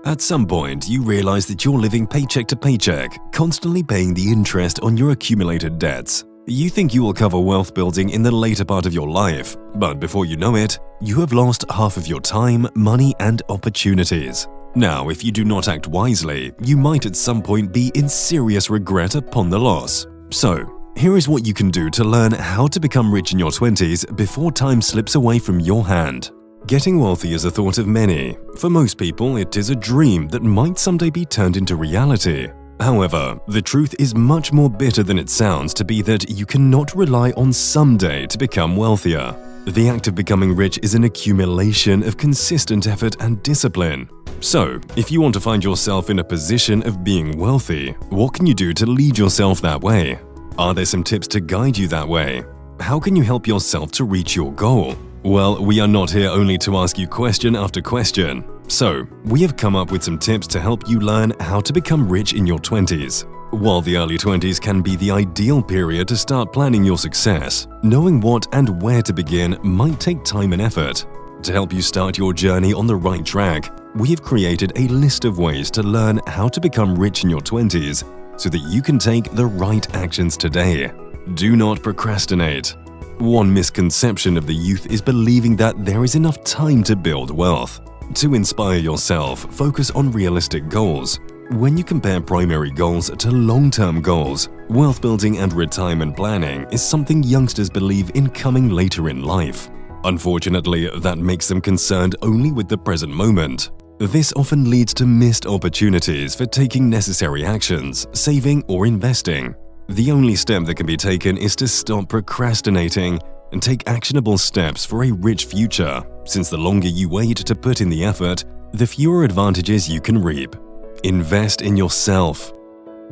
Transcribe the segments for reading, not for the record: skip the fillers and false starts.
At some point, you realize that you're living paycheck to paycheck, constantly paying the interest on your accumulated debts. You think you will cover wealth building in the later part of your life, but before you know it, you have lost half of your time, money, and opportunities. Now, if you do not act wisely, you might at some point be in serious regret upon the loss. So, here is what you can do to learn how to become rich in your 20s before time slips away from your hand. Getting wealthy is a thought of many. For most people, it is a dream that might someday be turned into reality. However, the truth is much more bitter than it sounds to be that you cannot rely on someday to become wealthier. The act of becoming rich is an accumulation of consistent effort and discipline. So, if you want to find yourself in a position of being wealthy, what can you do to lead yourself that way? Are there some tips to guide you that way? How can you help yourself to reach your goal? Well, we are not here only to ask you question after question. So, we have come up with some tips to help you learn how to become rich in your 20s. While the early 20s can be the ideal period to start planning your success, knowing what and where to begin might take time and effort. To help you start your journey on the right track, we have created a list of ways to learn how to become rich in your 20s so that you can take the right actions today. Do not procrastinate. One misconception of the youth is believing that there is enough time to build wealth. To inspire yourself, focus on realistic goals. When you compare primary goals to long-term goals, wealth building and retirement planning is something youngsters believe in coming later in life. Unfortunately, that makes them concerned only with the present moment. This often leads to missed opportunities for taking necessary actions, saving or investing. The only step that can be taken is to stop procrastinating and take actionable steps for a rich future, since the longer you wait to put in the effort, the fewer advantages you can reap. Invest in yourself.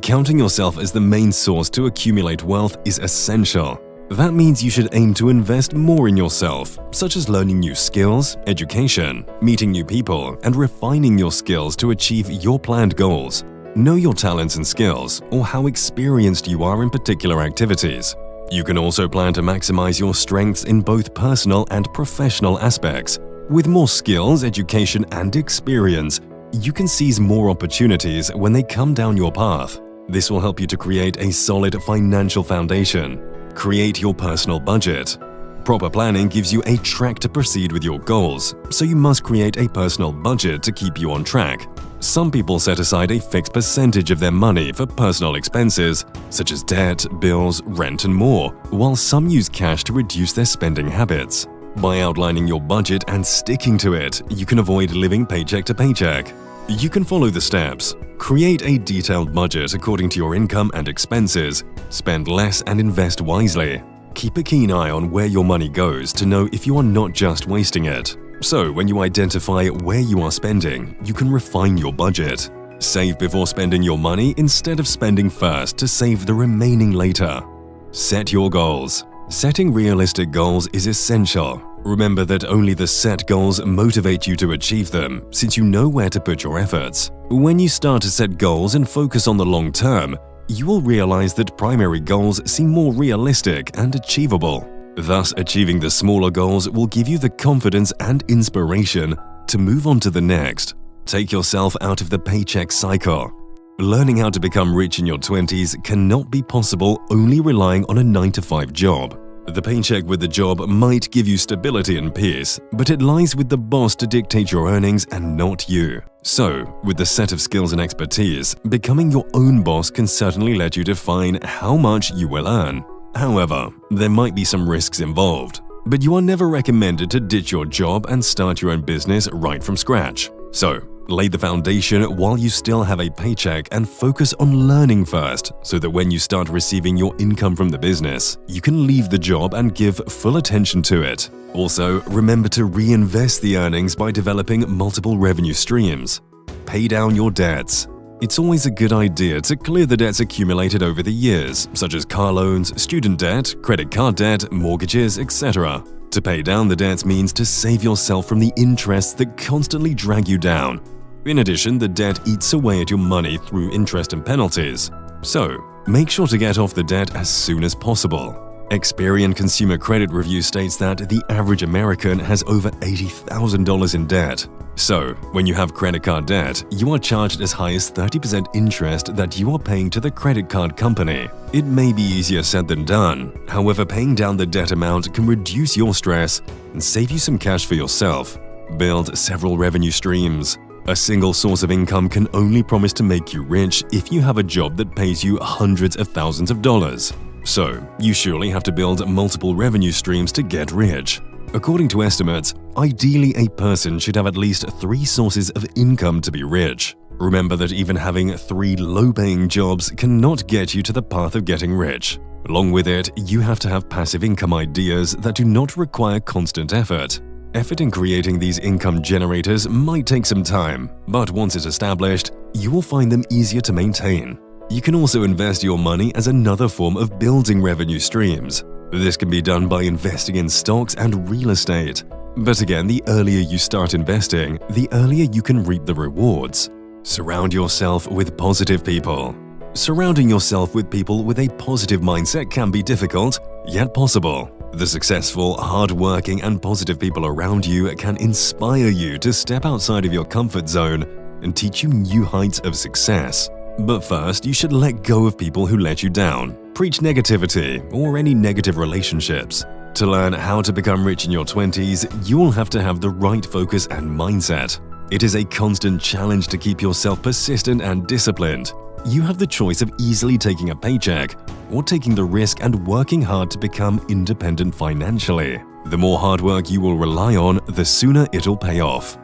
Counting yourself as the main source to accumulate wealth is essential. That means you should aim to invest more in yourself, such as learning new skills, education, meeting new people, and refining your skills to achieve your planned goals. Know your talents and skills, or how experienced you are in particular activities. You can also plan to maximize your strengths in both personal and professional aspects. With more skills, education, and experience, you can seize more opportunities when they come down your path. This will help you to create a solid financial foundation. Create your personal budget. Proper planning gives you a track to proceed with your goals, so you must create a personal budget to keep you on track. Some people set aside a fixed percentage of their money for personal expenses, such as debt, bills, rent, and more, while some use cash to reduce their spending habits. By outlining your budget and sticking to it, you can avoid living paycheck to paycheck. You can follow the steps. Create a detailed budget according to your income and expenses. Spend less and invest wisely. Keep a keen eye on where your money goes to know if you are not just wasting it. So, when you identify where you are spending, you can refine your budget. Save before spending your money instead of spending first to save the remaining later. Set your goals. Setting realistic goals is essential. Remember that only the set goals motivate you to achieve them, since you know where to put your efforts. When you start to set goals and focus on the long term, you will realize that primary goals seem more realistic and achievable. Thus, achieving the smaller goals will give you the confidence and inspiration to move on to the next. Take yourself out of the paycheck cycle. Learning how to become rich in your 20s cannot be possible only relying on a 9-to-5 job. The paycheck with the job might give you stability and peace, but it lies with the boss to dictate your earnings and not you. So, with the set of skills and expertise, becoming your own boss can certainly let you define how much you will earn. However, there might be some risks involved, but you are never recommended to ditch your job and start your own business right from scratch. So, lay the foundation while you still have a paycheck and focus on learning first, so that when you start receiving your income from the business, you can leave the job and give full attention to it. Also, remember to reinvest the earnings by developing multiple revenue streams. Pay down your debts. It's always a good idea to clear the debts accumulated over the years, such as car loans, student debt, credit card debt, mortgages, etc. To pay down the debts means to save yourself from the interests that constantly drag you down. In addition, the debt eats away at your money through interest and penalties. So, make sure to get off the debt as soon as possible. Experian Consumer Credit Review states that the average American has over $80,000 in debt. So, when you have credit card debt, you are charged as high as 30% interest that you are paying to the credit card company. It may be easier said than done. However, paying down the debt amount can reduce your stress and save you some cash for yourself. Build several revenue streams. A single source of income can only promise to make you rich if you have a job that pays you hundreds of thousands of dollars. So, you surely have to build multiple revenue streams to get rich. According to estimates, ideally a person should have at least 3 sources of income to be rich. Remember that even having 3 low-paying jobs cannot get you to the path of getting rich. Along with it, you have to have passive income ideas that do not require constant effort. Effort in creating these income generators might take some time, but once it's established, you will find them easier to maintain. You can also invest your money as another form of building revenue streams. This can be done by investing in stocks and real estate. But again, the earlier you start investing, the earlier you can reap the rewards. Surround yourself with positive people. Surrounding yourself with people with a positive mindset can be difficult, yet possible. The successful, hard-working, and positive people around you can inspire you to step outside of your comfort zone and teach you new heights of success. But first, you should let go of people who let you down, preach negativity, or any negative relationships. To learn how to become rich in your 20s, you will have to have the right focus and mindset. It is a constant challenge to keep yourself persistent and disciplined. You have the choice of easily taking a paycheck or taking the risk and working hard to become independent financially. The more hard work you will rely on, the sooner it'll pay off.